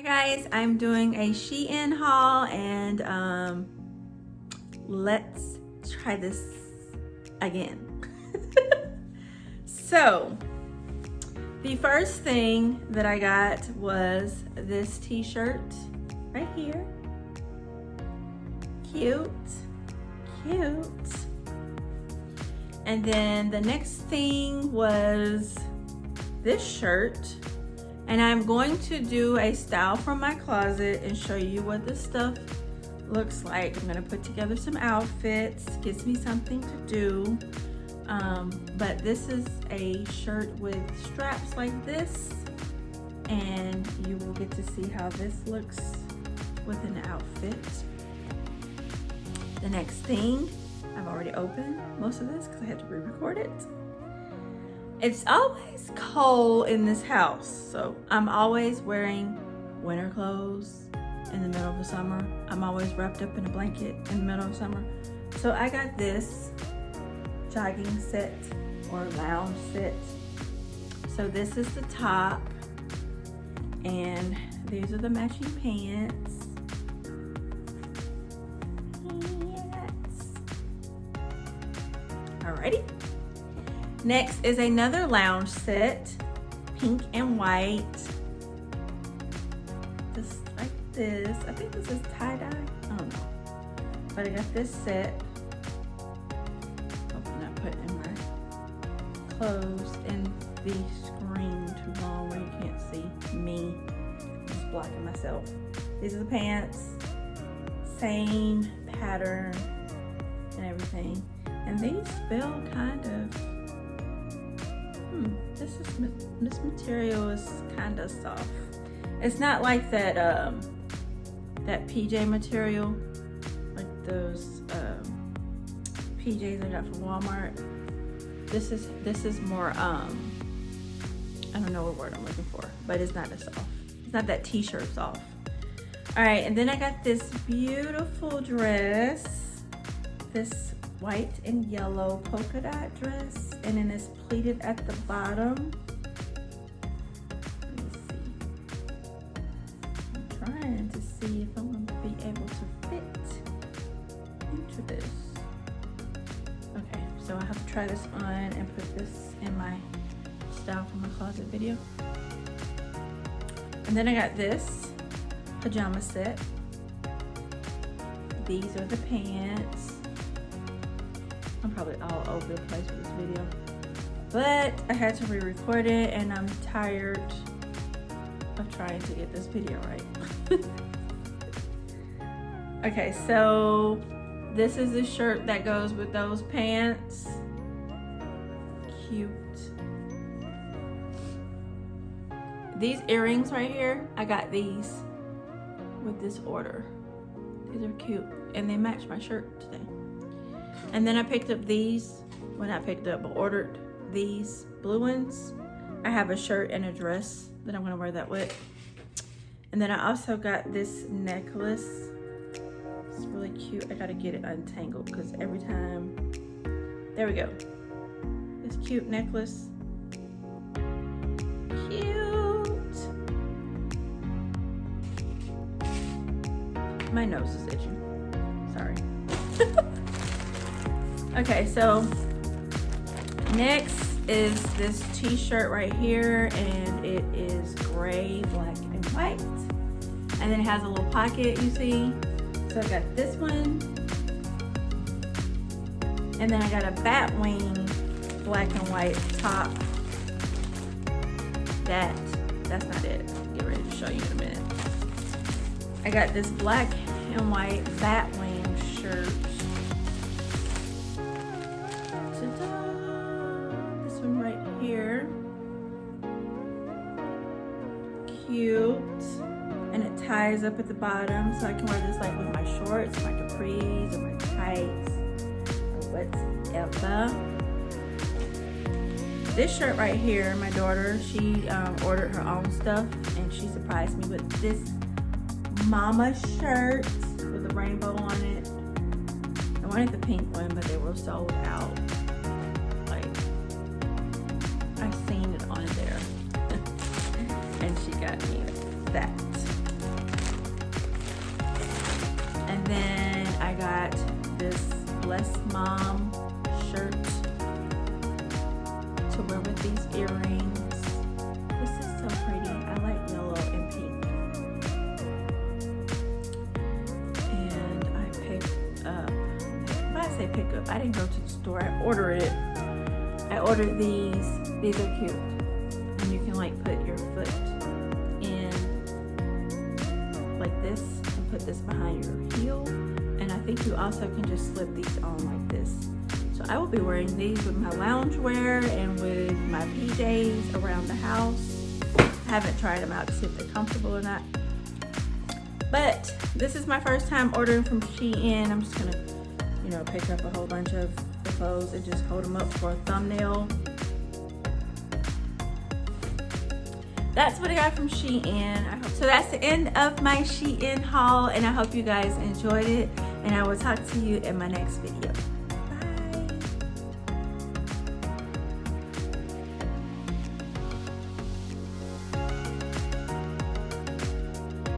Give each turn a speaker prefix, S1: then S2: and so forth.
S1: guys, I'm doing a Shein haul and let's try this again. So the first thing that I got was this t-shirt right here. Cute. And then the next thing was this shirt. And I'm going to do a style from my closet and show you what this stuff looks like. I'm gonna put together some outfits, gives me something to do. But this is a shirt with straps like this, and you will get to see how this looks with an outfit. The next thing, I've already opened most of this because I had to re-record it. It's always cold in this house, so I'm always wearing winter clothes in the middle of the summer. I'm always wrapped up in a blanket in the middle of summer. So I got this jogging set or lounge set. So this is the top, and these are the matching pants. Yes. Alrighty. Next is another lounge set, pink and white. Just like this. I think this is tie-dye. I don't know. But I got this set. Hope I'm not putting my clothes in the screen too long where you can't see me. I'm just blocking myself. These are the pants. Same pattern and everything. And these feel kind of this material is kind of soft. It's not like that that PJ material, like those PJs I got from Walmart. This is more I don't know what word I'm looking for, but it's not as soft. It's not that t-shirt soft. All right, and then I got this beautiful dress, this white and yellow polka dot dress, and then it's pleated at the bottom. Let me see. I'm trying to see if I'm going to be able to fit into this. Okay, so I have to try this on and put this in my style from my closet video. And then I got this pajama set. These are the pants. I'm probably all over the place with this video, but I had to re-record it and I'm tired of trying to get this video right. Okay, so this is the shirt that goes with those pants. Cute. These earrings right here, I got these with this order. These are cute and they match my shirt today. And then I picked up these, well not picked up, but ordered these blue ones. I have a shirt and a dress that I'm gonna wear that with. And then I also got this necklace. It's really cute. I gotta get it untangled because every time, there we go. This cute necklace. Cute. My nose is itching, sorry. Okay, so next is this t-shirt right here, and it is gray, black, and white. And then it has a little pocket, you see. So I got this one. And then I got a bat wing, black and white top. That's not it. I'll get ready to show you in a minute. I got this black and white bat wing shirt. This one right here. Cute. And it ties up at the bottom, so I can wear this like with my shorts, my capris, or my tights, or whatever. This shirt right here, my daughter, she ordered her own stuff, and she surprised me with this mama shirt with a rainbow on it. I wanted the pink one, but they were sold out. Like, I seen it on there. And she got me that. then I got this Bless Mom shirt to wear with these earrings. This is so pretty. I like yellow and pink. And I picked up, when I say pick up, I didn't go to the store, I ordered it. I ordered these. These are cute. And you can like put your foot in like this and put this behind your heel. And I think you also can just slip these on like this. So I will be wearing these with my loungewear and with my PJs around the house. I haven't tried them out to see if they're comfortable or not. But this is my first time ordering from Shein. I'm just gonna, you know, pick up a whole bunch of the clothes and just hold them up for a thumbnail. That's what I got from Shein. So that's the end of my Shein haul, and I hope you guys enjoyed it, and I will talk to you in my next video.